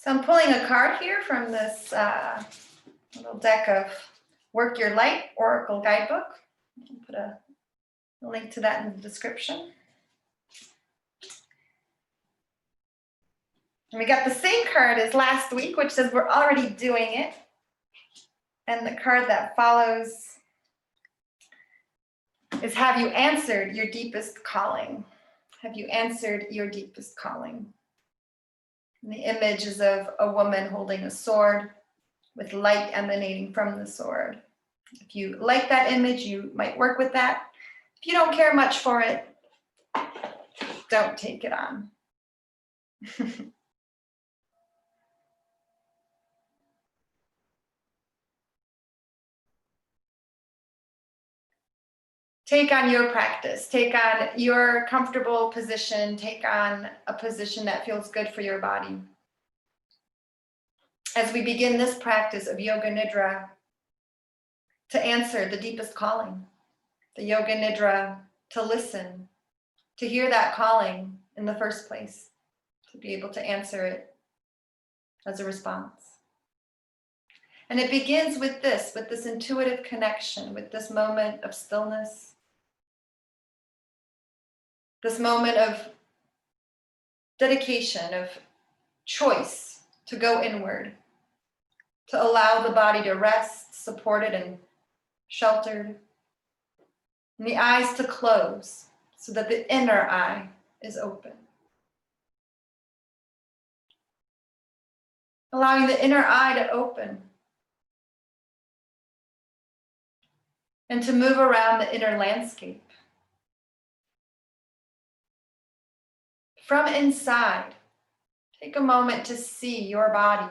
So I'm pulling a card here from this little deck of Work Your Light Oracle Guidebook. I'll put a link to that in the description. And we got the same card as last week, which says we're already doing it. And the card that follows is, have you answered your deepest calling? Have you answered your deepest calling? And the image is of a woman holding a sword with light emanating from the sword. If you like that image, you might work with that. If you don't care much for it, don't take it on. Take on your practice, take on your comfortable position, take on a position that feels good for your body. As we begin this practice of Yoga Nidra, to answer the deepest calling, the Yoga Nidra, to listen, to hear that calling in the first place, to be able to answer it as a response. And it begins with this intuitive connection, with this moment of stillness, this moment of dedication, of choice to go inward, to allow the body to rest, supported and sheltered, and the eyes to close so that the inner eye is open. Allowing the inner eye to open and to move around the inner landscape. From inside, take a moment to see your body.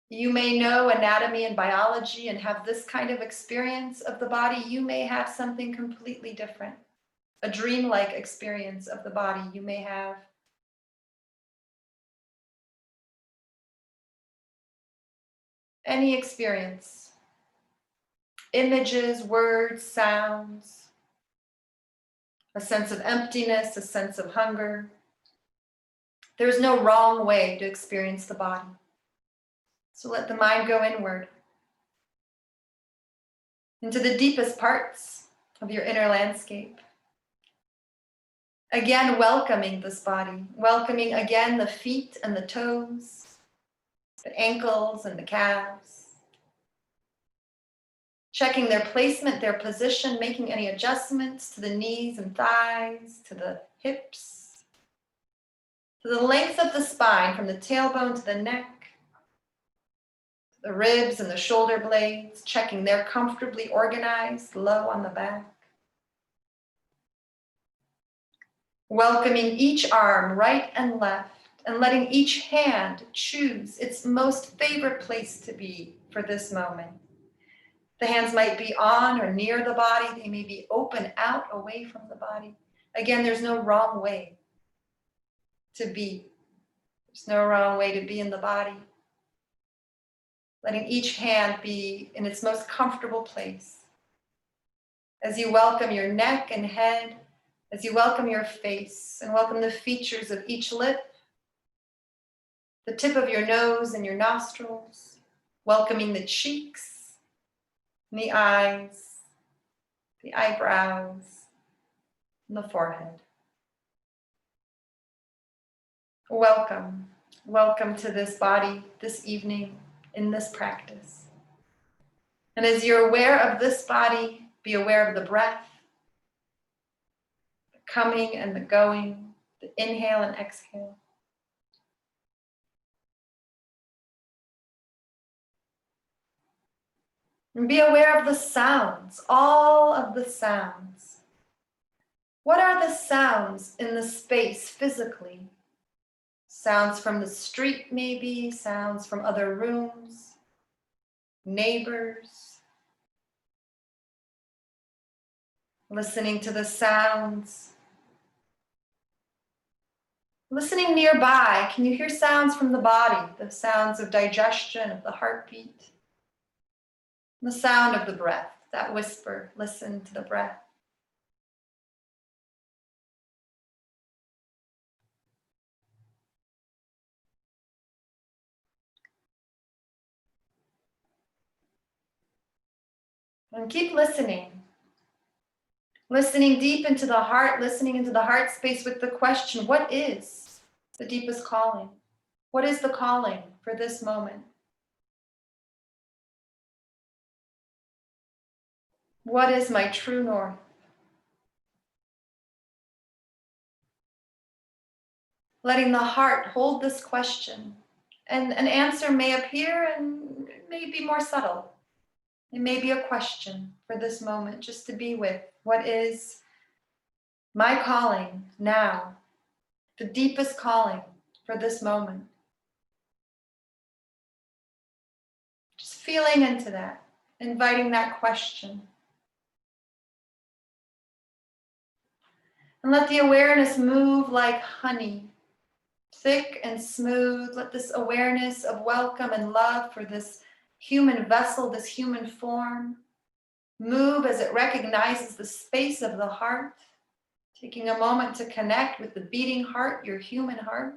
You may know anatomy and biology and have this kind of experience of the body. You may have something completely different, a dreamlike experience of the body you may have. Any experience, images, words, sounds, a sense of emptiness, a sense of hunger. There's no wrong way to experience the body. So let the mind go inward into the deepest parts of your inner landscape. Again, welcoming this body, welcoming again the feet and the toes, the ankles and the calves. Checking their placement, their position, making any adjustments to the knees and thighs, to the hips, to the length of the spine, from the tailbone to the neck, the ribs and the shoulder blades, checking they're comfortably organized, low on the back. Welcoming each arm, right and left, and letting each hand choose its most favorite place to be for this moment. The hands might be on or near the body. They may be open out away from the body. Again, there's no wrong way to be. There's no wrong way to be in the body. Letting each hand be in its most comfortable place. As you welcome your neck and head, as you welcome your face and welcome the features of each lip, the tip of your nose and your nostrils, welcoming the cheeks, the eyes, the eyebrows, and the forehead. Welcome, welcome to this body this evening in this practice. And as you're aware of this body, be aware of the breath, the coming and the going, the inhale and exhale. And be aware of the sounds, all of the sounds. What are the sounds in the space physically? Sounds from the street maybe, sounds from other rooms, neighbors. Listening to the sounds. Listening nearby, can you hear sounds from the body? The sounds of digestion, of the heartbeat. The sound of the breath, that whisper, listen to the breath. And keep listening. Listening deep into the heart, listening into the heart space with the question, what is the deepest calling? What is the calling for this moment? What is my true north? Letting the heart hold this question. And an answer may appear and it may be more subtle. It may be a question for this moment, just to be with. What is my calling now? The deepest calling for this moment. Just feeling into that, inviting that question. And let the awareness move like honey, thick and smooth. Let this awareness of welcome and love for this human vessel, this human form, move as it recognizes the space of the heart, taking a moment to connect with the beating heart, your human heart,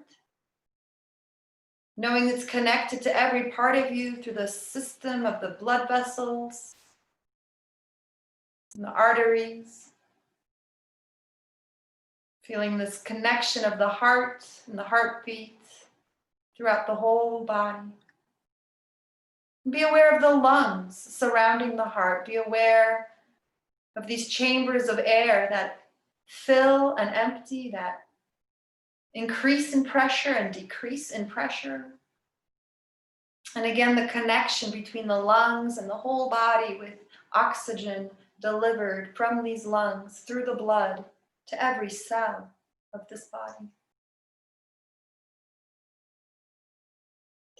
knowing it's connected to every part of you through the system of the blood vessels and the arteries. Feeling this connection of the heart and the heartbeat throughout the whole body. Be aware of the lungs surrounding the heart. Be aware of these chambers of air that fill and empty, that increase in pressure and decrease in pressure. And again, the connection between the lungs and the whole body with oxygen delivered from these lungs through the blood to every cell of this body.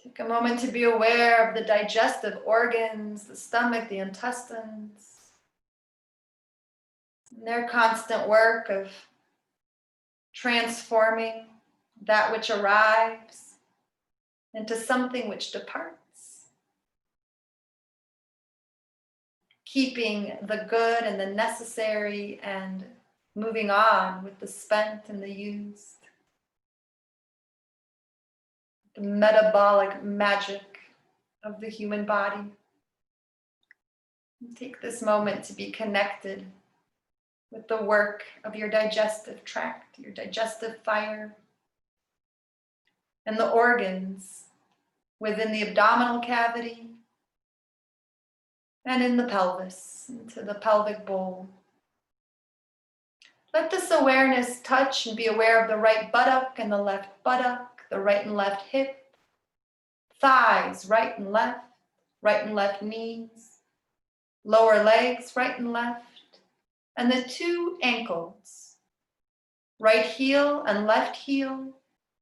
Take a moment to be aware of the digestive organs, the stomach, the intestines, and their constant work of transforming that which arrives into something which departs. Keeping the good and the necessary and moving on with the spent and the used. The metabolic magic of the human body. Take this moment to be connected with the work of your digestive tract, your digestive fire, and the organs within the abdominal cavity and in the pelvis, into the pelvic bowl. Let this awareness touch and be aware of the right buttock and the left buttock, the right and left hip, thighs, right and left knees, lower legs, right and left, and the two ankles, right heel and left heel,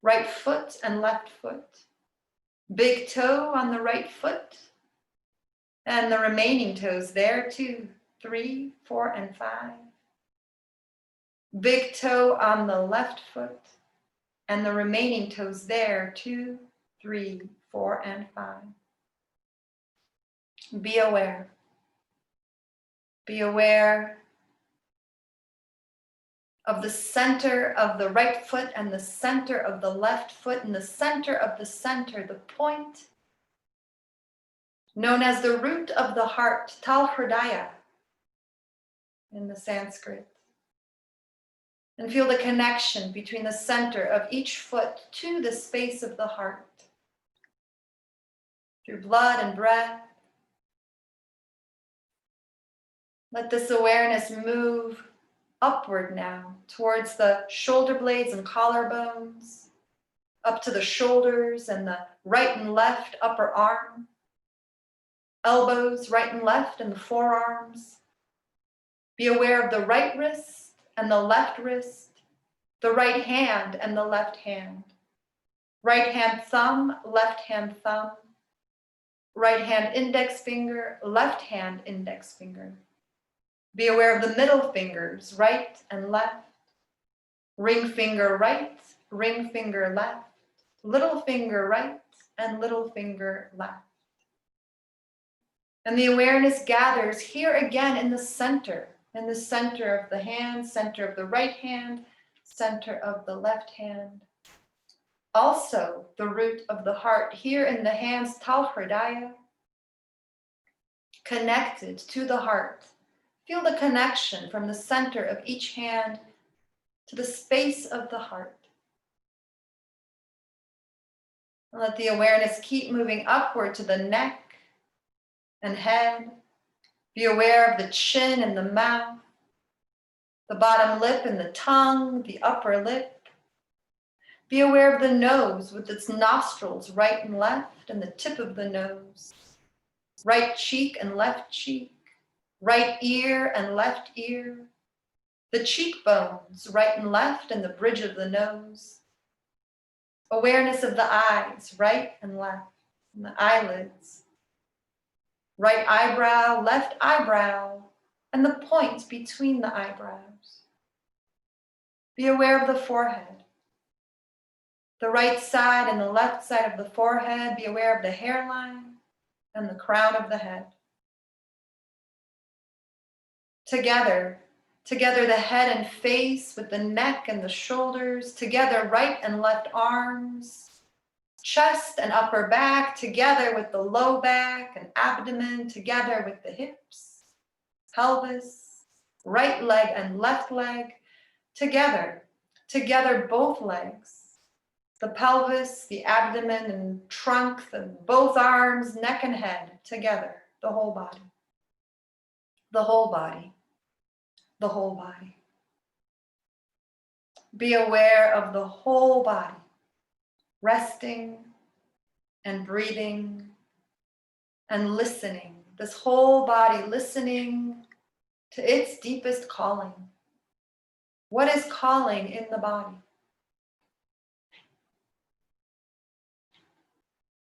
right foot and left foot, big toe on the right foot, and the remaining toes there, 2, 3, 4, and 5. Big toe on the left foot, and the remaining toes there, 2, 3, 4, and 5. Be aware. Be aware of the center of the right foot and the center of the left foot and the center of the center, the point known as the root of the heart, Tal Hridaya in the Sanskrit. And feel the connection between the center of each foot to the space of the heart. Through blood and breath, let this awareness move upward now towards the shoulder blades and collarbones, up to the shoulders and the right and left upper arm, elbows right and left and the forearms. Be aware of the right wrist and the left wrist, the right hand and the left hand, right hand thumb, right hand index finger, left hand index finger. Be aware of the middle fingers, right and left, ring finger right, ring finger left, little finger right, and little finger left. And the awareness gathers here again in the center of the hand, center of the right hand, center of the left hand. Also, the root of the heart here in the hands, Tal Hridaya. connected to the heart. Feel the connection from the center of each hand to the space of the heart. And let the awareness keep moving upward to the neck and head. Be aware of the chin and the mouth, the bottom lip and the tongue, the upper lip. Be aware of the nose with its nostrils, right and left, and the tip of the nose. Right cheek and left cheek, right ear and left ear. The cheekbones, right and left, and the bridge of the nose. Awareness of the eyes, right and left, and the eyelids. Right eyebrow, and the points between the eyebrows. Be aware of the forehead. The right side and the left side of the forehead. Be aware of the hairline and the crown of the head. Together the head and face with the neck and the shoulders. Together, right and left arms. Chest and upper back, together with the low back and abdomen, together with the hips, pelvis, right leg and left leg, together both legs, the pelvis, the abdomen and trunk, both arms, neck and head, together, the whole body, the whole body, the whole body. Be aware of the whole body, resting and breathing and listening, this whole body listening to its deepest calling. What is calling in the body?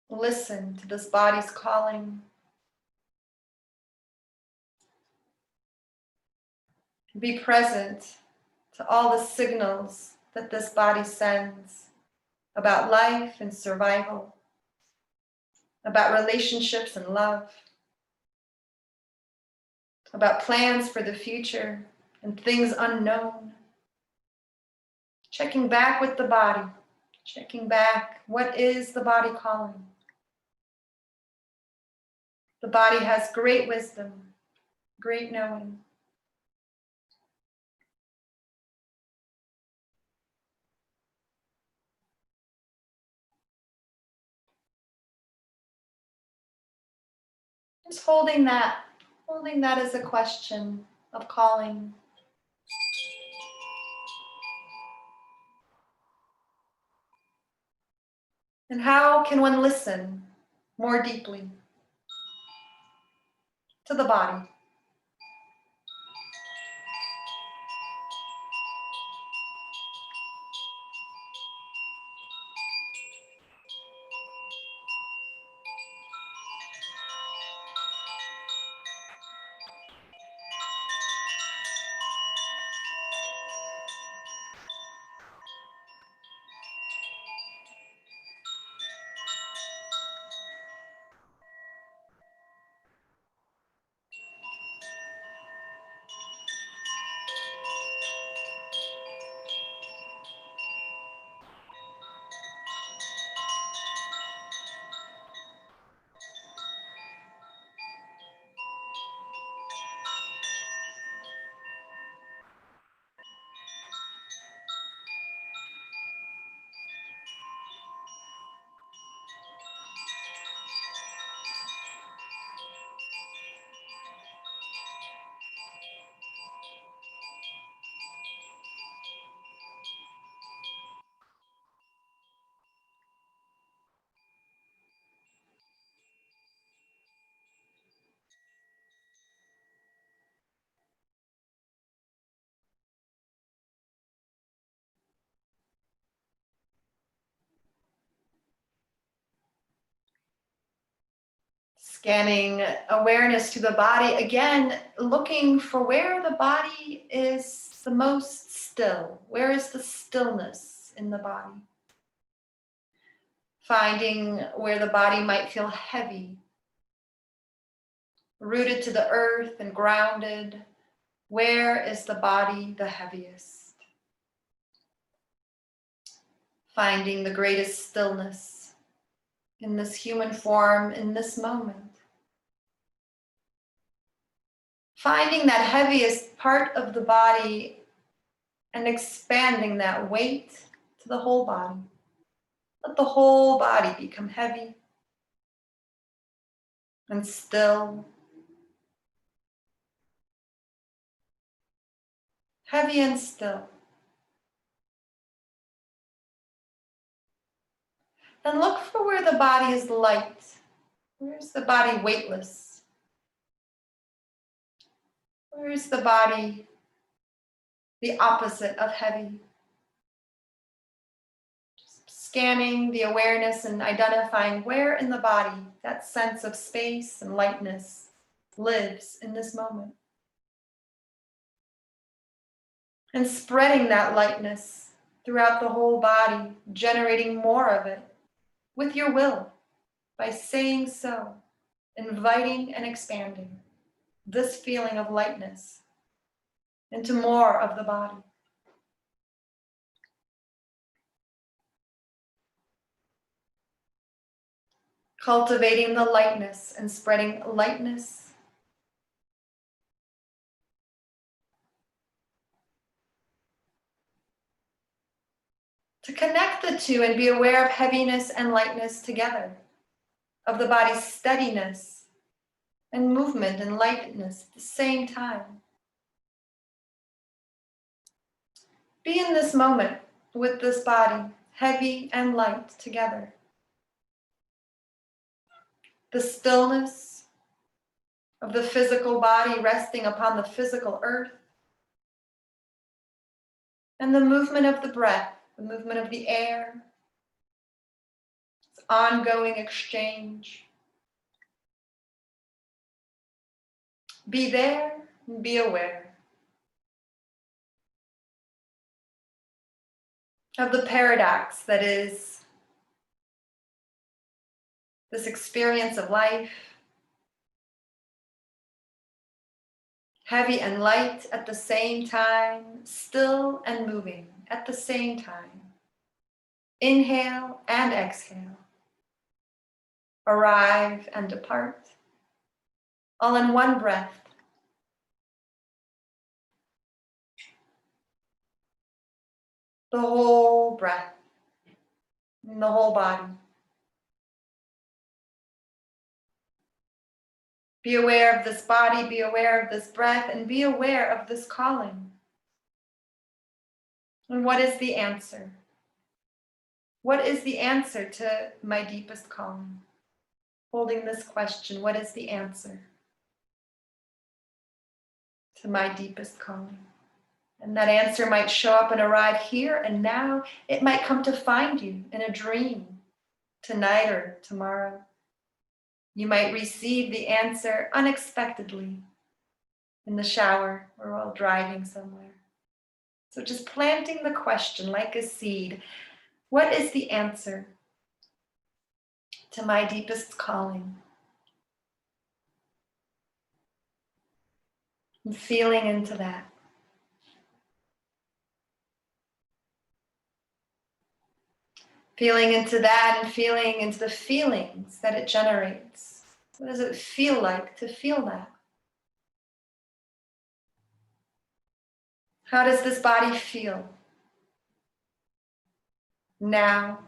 Listen to this body's calling. Be present to all the signals that this body sends about life and survival, about relationships and love, about plans for the future and things unknown. Checking back with the body, checking back, what is the body calling? The body has great wisdom, great knowing. Just holding that as a question of calling. And how can one listen more deeply to the body? Scanning awareness to the body, again, looking for where the body is the most still. Where is the stillness in the body? Finding where the body might feel heavy, rooted to the earth and grounded. Where is the body the heaviest? Finding the greatest stillness in this human form, in this moment. Finding that heaviest part of the body and expanding that weight to the whole body. Let the whole body become heavy and still. Heavy and still. Then look for where the body is light. Where's the body weightless? Where is the body the opposite of heavy? Just scanning the awareness and identifying where in the body that sense of space and lightness lives in this moment. And spreading that lightness throughout the whole body, generating more of it with your will by saying so, inviting and expanding this feeling of lightness into more of the body. Cultivating the lightness and spreading lightness. To connect the two and be aware of heaviness and lightness together, of the body's steadiness and movement and lightness at the same time. Be in this moment with this body, heavy and light together. The stillness of the physical body resting upon the physical earth, and the movement of the breath, the movement of the air, this ongoing exchange. Be there and be aware of the paradox that is this experience of life, heavy and light at the same time, still and moving at the same time. Inhale and exhale. Arrive and depart, all in one breath. The whole breath, in the whole body. Be aware of this body, be aware of this breath, and be aware of this calling. And what is the answer? What is the answer to my deepest calling? Holding this question, what is the answer to my deepest calling? And that answer might show up and arrive here and now. It might come to find you in a dream tonight or tomorrow. You might receive the answer unexpectedly in the shower or while driving somewhere. So just planting the question like a seed. What is the answer to my deepest calling? And feeling into that. Feeling into that and feeling into the feelings that it generates. What does it feel like to feel that? How does this body feel now?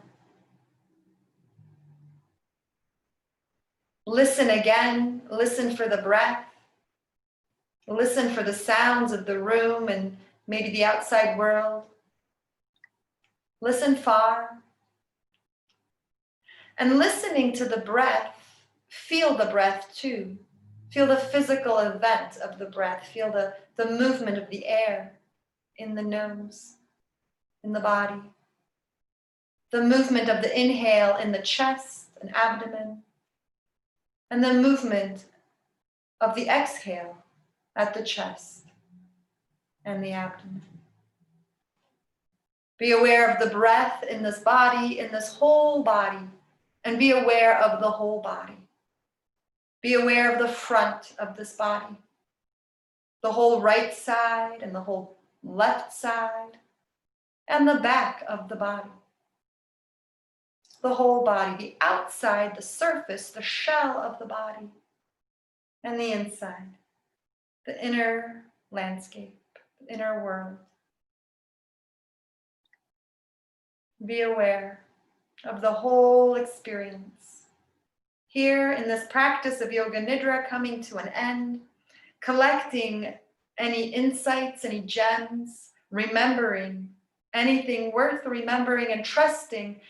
Listen again, listen for the breath. Listen for the sounds of the room and maybe the outside world. Listen far. And listening to the breath, feel the breath too. Feel the physical event of the breath. Feel the movement of the air in the nose, in the body. The movement of the inhale in the chest and abdomen. And the movement of the exhale at the chest and the abdomen. Be aware of the breath in this body, in this whole body, and be aware of the whole body. Be aware of the front of this body, the whole right side and the whole left side, and the back of the body. The whole body, the outside, the surface, the shell of the body, and the inside, the inner landscape, the inner world. Be aware of the whole experience. Here in this practice of Yoga Nidra coming to an end, collecting any insights, any gems, remembering anything worth remembering, and trusting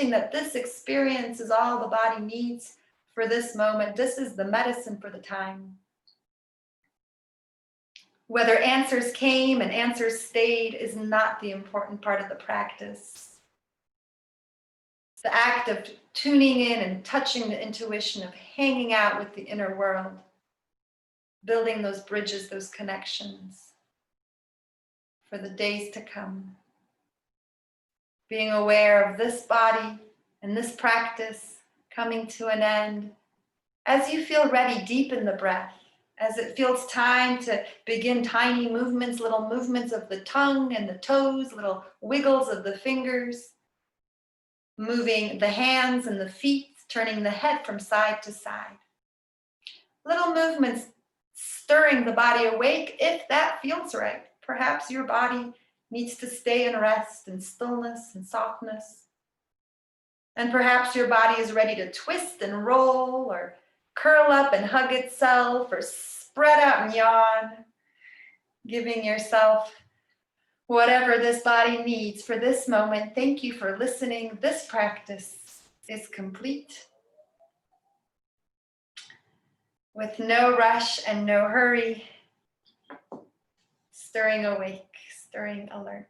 that this experience is all the body needs for this moment. This is the medicine for the time. Whether answers came and answers stayed is not the important part of the practice. The act of tuning in and touching the intuition, of hanging out with the inner world, building those bridges, those connections for the days to come. Being aware of this body and this practice coming to an end. As you feel ready, deepen the breath. As it feels time to begin tiny movements, little movements of the tongue and the toes, little wiggles of the fingers, moving the hands and the feet, turning the head from side to side. Little movements stirring the body awake if that feels right. Perhaps your body needs to stay in rest and stillness and softness. And perhaps your body is ready to twist and roll, or curl up and hug itself, or spread out and yawn, giving yourself whatever this body needs for this moment. Thank you for listening. This practice is complete. With no rush and no hurry, stirring awake, stirring alert.